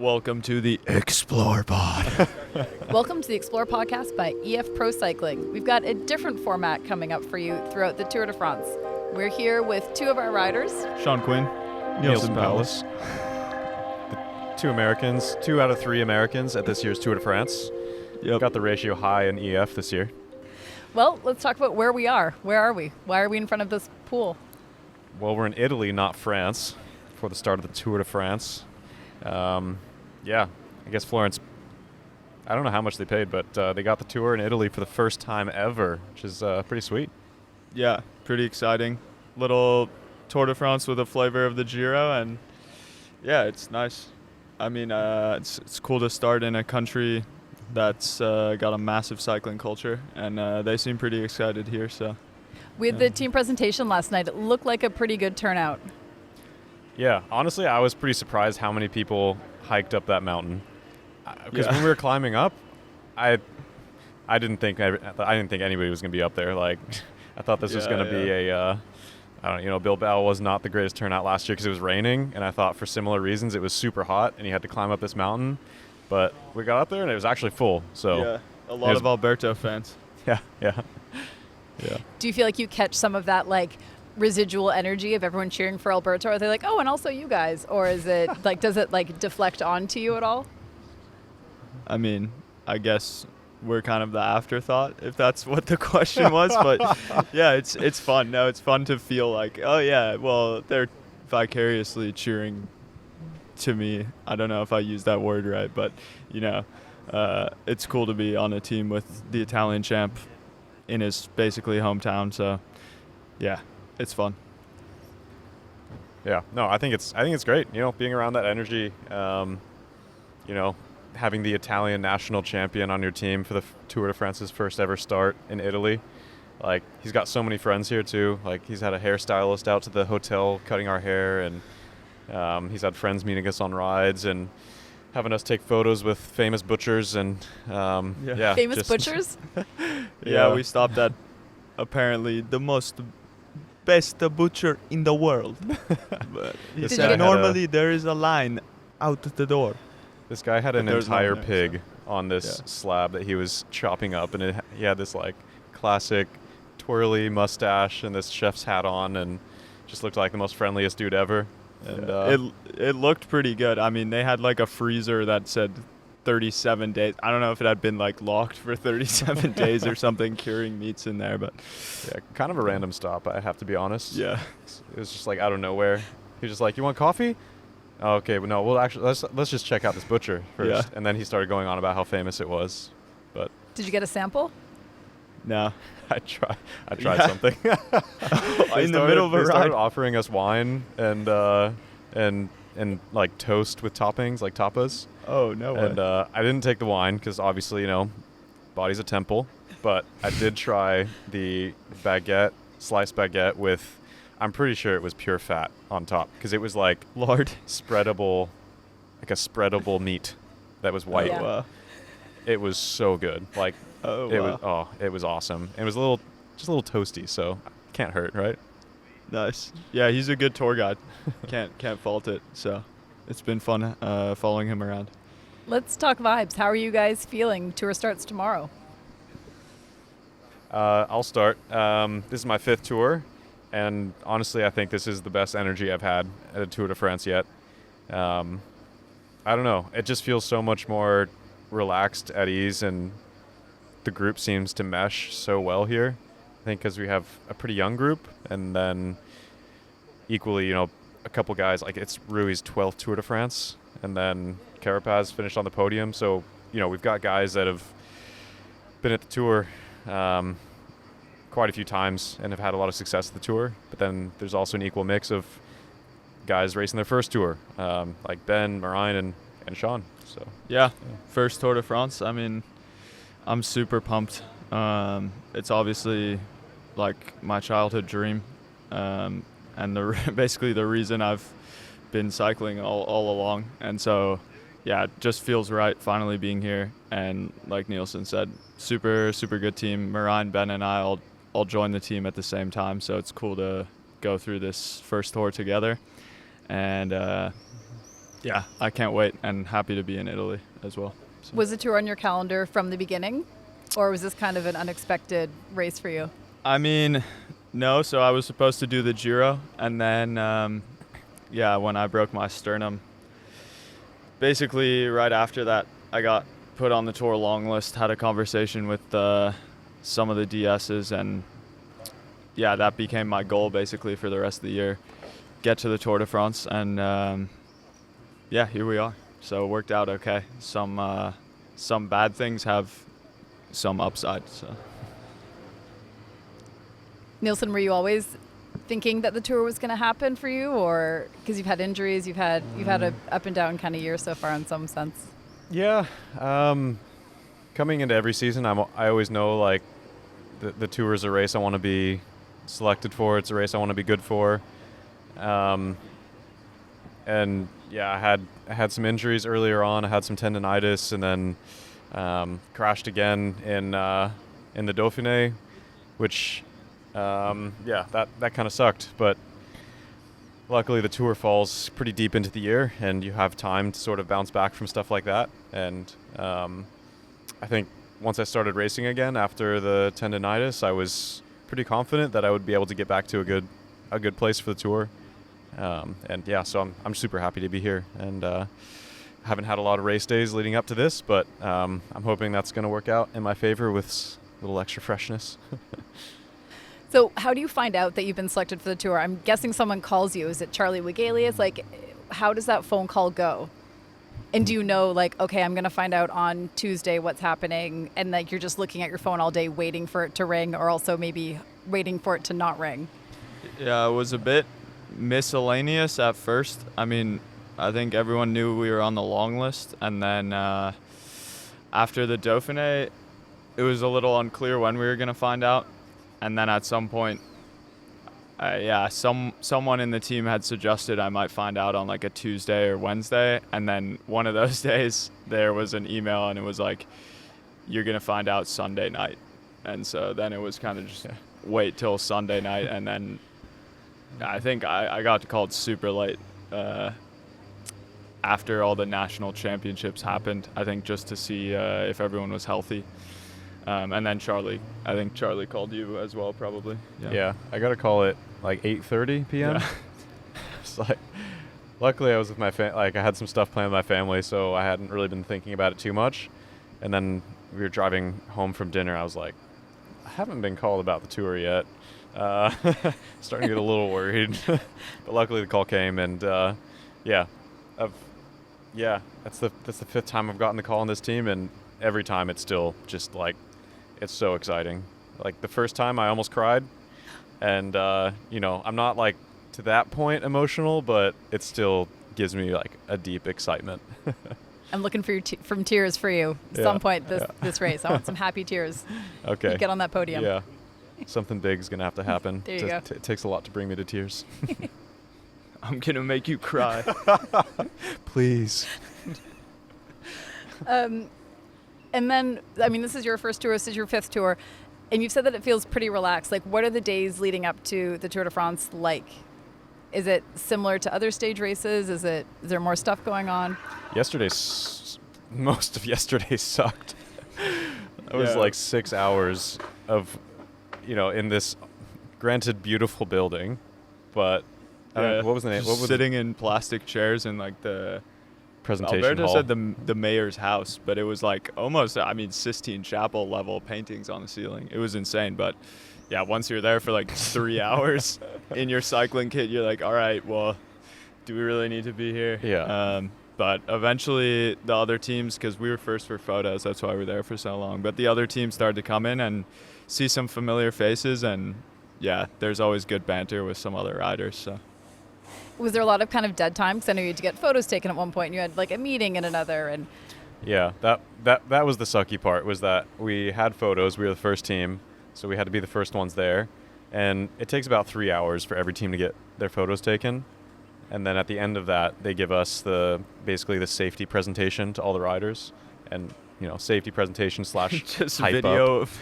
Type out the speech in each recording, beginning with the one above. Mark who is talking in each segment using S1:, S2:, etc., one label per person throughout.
S1: Welcome to the Explore Pod.
S2: Welcome to the Explore Podcast by EF Pro Cycling. We've got a different format coming up for you throughout the Tour de France. We're here with two of our riders.
S1: Sean Quinn, Neilson
S3: Powless. The 2 out of 3 Americans at this year's Tour de France.
S1: Yep.
S3: Got the ratio high in EF this year.
S2: Well, let's talk about where we are. Where are we? Why are we in front of this pool?
S3: Well, we're in Italy, not France, for the start of the Tour de France. I guess Florence, I don't know how much they paid, but they got the tour in Italy for the first time ever, which is pretty sweet.
S1: Yeah, pretty exciting. Little Tour de France with a flavor of the Giro, and yeah, it's nice. I mean, it's cool to start in a country that's got a massive cycling culture, and they seem pretty excited here. So,
S2: We had the team presentation last night. It looked like a pretty good turnout.
S3: Yeah, honestly, I was pretty surprised how many people hiked up that mountain. Because when we were climbing up, I didn't think anybody was going to be up there. Like, I thought this was going to be Bilbao was not the greatest turnout last year because it was raining, and I thought for similar reasons it was super hot and you had to climb up this mountain. But we got up there and it was actually full. So
S1: yeah, a lot of Alberto fans.
S3: Yeah.
S2: Do you feel like you catch some of that, like, residual energy of everyone cheering for Alberto? Are they like, oh, and also you guys? Or is it like, does it like deflect onto you at all?
S1: I mean, I guess we're kind of the afterthought, if that's what the question was. But yeah, it's fun. No, it's fun to feel like, oh yeah, well, they're vicariously cheering to me. I don't know if I used that word right, but it's cool to be on a team with the Italian champ in his basically hometown. So yeah, it's fun.
S3: Yeah, no, I think it's great. Being around that energy. Having the Italian national champion on your team for the Tour de France's first ever start in Italy. Like, he's got so many friends here too. Like, he's had a hairstylist out to the hotel cutting our hair, and he's had friends meeting us on rides and having us take photos with famous butchers and
S2: Famous butchers?
S1: Yeah, we stopped at apparently the best butcher in the world. But he said normally there is a line out the door.
S3: This guy had an entire pig on this slab that he was chopping up, and he had this like classic twirly mustache and this chef's hat on, and just looked like the most friendliest dude ever. And
S1: it looked pretty good. I mean, they had like a freezer that said 37 days. I don't know if it had been like locked for 37 days or something, curing meats in there, but
S3: yeah, kind of a random stop, I have to be honest.
S1: Yeah,
S3: it was just like out of nowhere. He was just like, "You want coffee?" Oh, okay, well, no, let's just check out this butcher first.
S1: Yeah.
S3: And then he started going on about how famous it was. But
S2: Did you get a sample?
S1: No.
S3: I tried something.
S1: In the middle of a ride.
S3: They started offering us wine and like toast with toppings, like tapas.
S1: Oh, no way.
S3: And I didn't take the wine because obviously, body's a temple. But I did try the sliced baguette with, I'm pretty sure it was pure fat on top because it was like spreadable meat that was white.
S2: Yeah.
S1: Wow.
S3: It was so good. Like, it was awesome. It was just a little toasty, so can't hurt, right?
S1: Nice. Yeah, he's a good tour guide. Can't fault it. So it's been fun following him around.
S2: Let's talk vibes. How are you guys feeling? Tour starts tomorrow.
S3: I'll start. This is my 5th tour. And honestly, I think this is the best energy I've had at a Tour de France yet. I don't know. It just feels so much more relaxed, at ease, and the group seems to mesh so well here. I think because we have a pretty young group, and then equally, a couple guys. Like, it's Rui's 12th Tour de France, and then Carapaz finished on the podium. So, we've got guys that have been at the Tour quite a few times and have had a lot of success at the Tour, but then there's also an equal mix of guys racing their first Tour, like Ben, Marijn, and Sean. So
S1: yeah, first Tour de France. I mean, I'm super pumped. It's obviously like my childhood dream, and basically the reason I've been cycling all along. And so yeah, it just feels right finally being here. And like Neilson said, super good team. Marijn, Ben, and I all joined the team at the same time, so it's cool to go through this first tour together. And Yeah, I can't wait, and happy to be in Italy as well. So.
S2: Was the tour on your calendar from the beginning, or was this kind of an unexpected race for you?
S1: I mean, no. So I was supposed to do the Giro, and then, when I broke my sternum, basically right after that, I got put on the tour long list, had a conversation with some of the DSs, and yeah, that became my goal basically for the rest of the year. Get to the Tour de France, and here we are. So it worked out okay. Some bad things have some upside. So.
S2: Neilson, were you always thinking that the tour was going to happen for you, or because you've had injuries, you've had a up and down kind of year so far in some sense?
S3: Yeah, coming into every season, I always know like the tour is a race I want to be selected for. It's a race I want to be good for. And yeah, I had some injuries earlier on. I had some tendonitis, and then crashed again in the Dauphiné, which that kind of sucked. But luckily, the tour falls pretty deep into the year, and you have time to sort of bounce back from stuff like that. And I think once I started racing again after the tendonitis, I was pretty confident that I would be able to get back to a good place for the tour. So I'm super happy to be here, and haven't had a lot of race days leading up to this, but I'm hoping that's going to work out in my favor with a little extra freshness.
S2: So how do you find out that you've been selected for the tour? I'm guessing someone calls you. Is it Charlie Wigalius? Like, how does that phone call go? And do you know, like, okay, I'm going to find out on Tuesday what's happening, and like you're just looking at your phone all day waiting for it to ring, or also maybe waiting for it to not ring?
S1: Yeah, it was a bit miscellaneous at first. I mean, I think everyone knew we were on the long list, and then after the Dauphiné, it was a little unclear when we were going to find out. And then at some point, someone in the team had suggested I might find out on like a Tuesday or Wednesday. And then one of those days there was an email, and it was like, you're going to find out Sunday night. And so then it was kind of just wait till Sunday night. And then I think I got called super late after all the national championships happened, I think, just to see if everyone was healthy. And then Charlie called you as well, probably.
S3: Yeah, I got to call it like 8:30 p.m.
S1: Yeah.
S3: It's like, luckily I was with my I had some stuff planned with my family, so I hadn't really been thinking about it too much. And then we were driving home from dinner. I was like, I haven't been called about the tour yet. Starting to get a little worried. But luckily the call came, and that's the fifth time I've gotten the call on this team, and every time it's still just like, it's so exciting. Like the first time I almost cried, and I'm not like to that point emotional, but it still gives me like a deep excitement.
S2: I'm looking for from tears for you at some point this race. I want some happy tears.
S3: Okay.
S2: You get on that podium.
S3: Yeah. Something big is going to have to happen.
S2: There you go.
S3: It takes a lot to bring me to tears.
S1: I'm going to make you cry.
S3: Please.
S2: And then, I mean, this is your first tour, this is your fifth tour, and you've said that it feels pretty relaxed. Like, what are the days leading up to the Tour de France like? Is it similar to other stage races? Is there more stuff going on?
S3: Most of yesterday sucked. It was like 6 hours of, in this, granted, beautiful building, but what was the name?
S1: Sitting in plastic chairs in like the
S3: presentation
S1: Alberto
S3: hall.
S1: said the mayor's house, but it was like almost, Sistine Chapel level paintings on the ceiling. It was insane, but yeah, once you're there for like 3 hours in your cycling kit, you're like, all right, well, do we really need to be here?
S3: Yeah.
S1: But eventually the other teams, because we were first for photos, that's why we were there for so long, but the other teams started to come in and see some familiar faces, and yeah, there's always good banter with some other riders, so.
S2: Was there a lot of kind of dead time? Because I know you had to get photos taken at one point, and you had like a meeting and another, and
S3: yeah, that was the sucky part, was that we had photos. We were the first team, so we had to be the first ones there, and it takes about 3 hours for every team to get their photos taken, and then at the end of that, they give us basically the safety presentation to all the riders, and safety presentation /
S1: just
S3: hype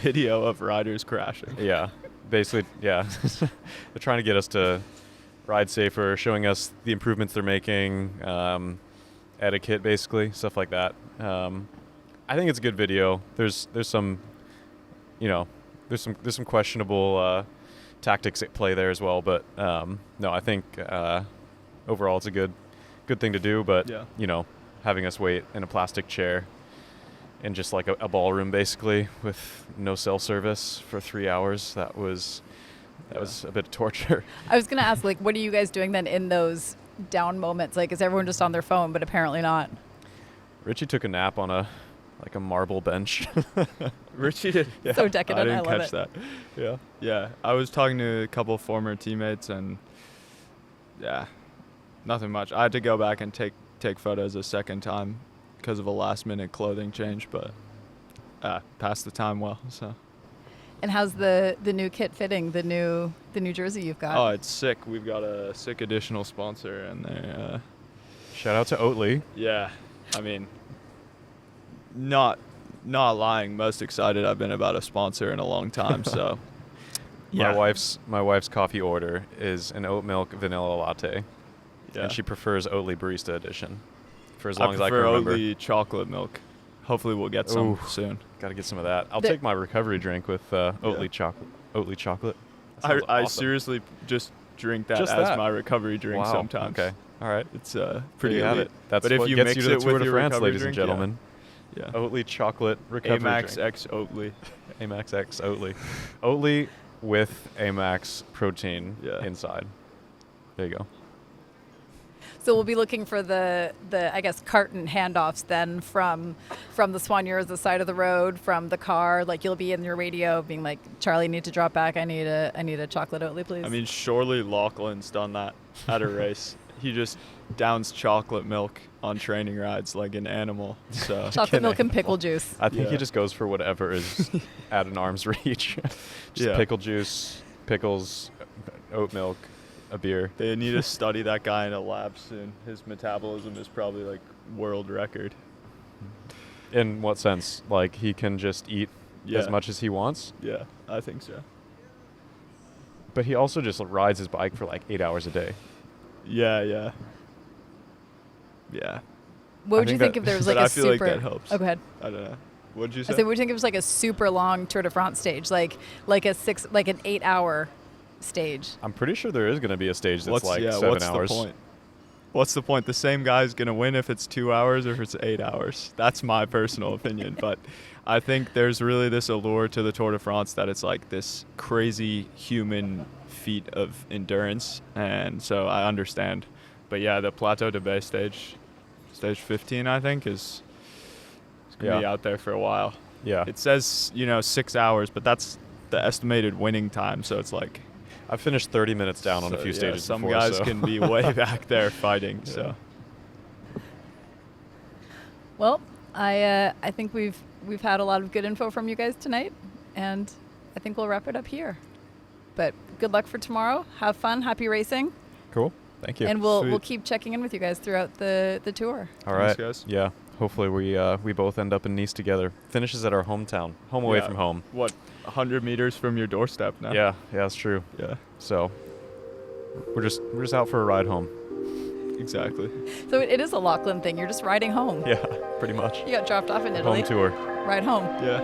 S1: video of riders crashing.
S3: Yeah, basically, yeah. They're trying to get us to ride safer, showing us the improvements they're making, etiquette, basically, stuff like that. I think it's a good video. There's some, there's some questionable tactics at play there as well. But no, I think overall it's a good thing to do. But having us wait in a plastic chair in just like a ballroom basically with no cell service for 3 hours, that was a bit of torture.
S2: I was gonna ask, like, what are you guys doing then in those down moments? Like, is everyone just on their phone? But apparently not.
S3: Richie took a nap on a marble bench.
S1: Richie did.
S2: Yeah. So decadent.
S1: I didn't
S2: love
S1: catch
S2: it.
S1: that. Yeah. I was talking to a couple former teammates, and nothing much. I had to go back and take photos a second time because of a last-minute clothing change, but passed the time well. So.
S2: And how's the new kit fitting? The new jersey you've got?
S1: Oh, it's sick. We've got a sick additional sponsor, and they.
S3: Shout out to Oatly.
S1: Yeah, I mean, not lying. Most excited I've been about a sponsor in a long time. So.
S3: My wife's coffee order is an oat milk vanilla latte.
S1: Yeah.
S3: And she prefers Oatly Barista Edition for as long as I can remember.
S1: I prefer Oatly chocolate milk. Hopefully we'll get some soon.
S3: Got to get some of that. I'll take my recovery drink with Oatly chocolate. Oatly chocolate.
S1: I
S3: awesome.
S1: seriously just drink that
S3: just
S1: as
S3: that.
S1: my recovery drink sometimes.
S3: Okay. All right.
S1: It's pretty
S3: elite.
S1: elite.
S3: That's
S1: but if
S3: what
S1: you
S3: gets
S1: mix
S3: you to
S1: it
S3: the Tour
S1: with
S3: de
S1: your
S3: France,
S1: recovery
S3: ladies and
S1: drink,
S3: gentlemen.
S1: Yeah.
S3: Oatly chocolate recovery
S1: Amax
S3: drink.
S1: X Oatly.
S3: Amax X Oatly. Oatly with Amax protein inside. There you go.
S2: So we'll be looking for the I guess carton handoffs then from the soigneurs, the side of the road, from the car. Like, you'll be in your radio being like, Charlie, need to drop back. I need a chocolate Oatly, please.
S1: I mean, surely Lachlan's done that at a race. He just downs chocolate milk on training rides like an animal. So
S2: chocolate milk and pickle juice.
S3: I think he just goes for whatever is at an arm's reach. Just pickle juice, pickles, oat milk, a beer.
S1: They need to study that guy in a lab soon. His metabolism is probably like world record.
S3: In what sense? Like, he can just eat as much as he wants?
S1: Yeah, I think so.
S3: But he also just rides his bike for like 8 hours a day.
S1: Yeah.
S2: What would you think if there was like
S1: but
S2: a
S1: I feel
S2: super...
S1: like that helps.
S2: Oh, go ahead.
S1: I don't know. What did you say?
S2: I said, what do you think if it was like a super long Tour de France stage, like an 8-hour stage?
S3: I'm pretty sure there is going to be a stage that's 7 hours.
S1: What's the point? What's the point? The same guy's going to win if it's 2 hours or if it's 8 hours. That's my personal opinion. But I think there's really this allure to the Tour de France that it's like this crazy human feat of endurance. And so I understand. But yeah, the Plateau de Bay stage 15, I think, is going to be out there for a while.
S3: Yeah.
S1: It says, 6 hours, but that's the estimated winning time. So it's like...
S3: I finished 30 minutes down on a few stages
S1: some
S3: before.
S1: Some guys can be way back there fighting. Yeah. So,
S2: well, I think we've had a lot of good info from you guys tonight, and I think we'll wrap it up here. But good luck for tomorrow. Have fun. Happy racing.
S3: Cool. Thank you.
S2: And we'll keep checking in with you guys throughout the tour.
S3: All right.
S1: Thanks, guys.
S3: Yeah. Hopefully we both end up in Nice together. Finishes at our hometown, home away from home.
S1: What, 100 meters from your doorstep now?
S3: Yeah, that's true.
S1: Yeah.
S3: So we're just out for a ride home.
S1: Exactly.
S2: So it is a Lachlan thing. You're just riding home.
S3: Yeah, pretty much.
S2: You got dropped off in Italy.
S3: Home tour.
S2: Ride home.
S1: Yeah.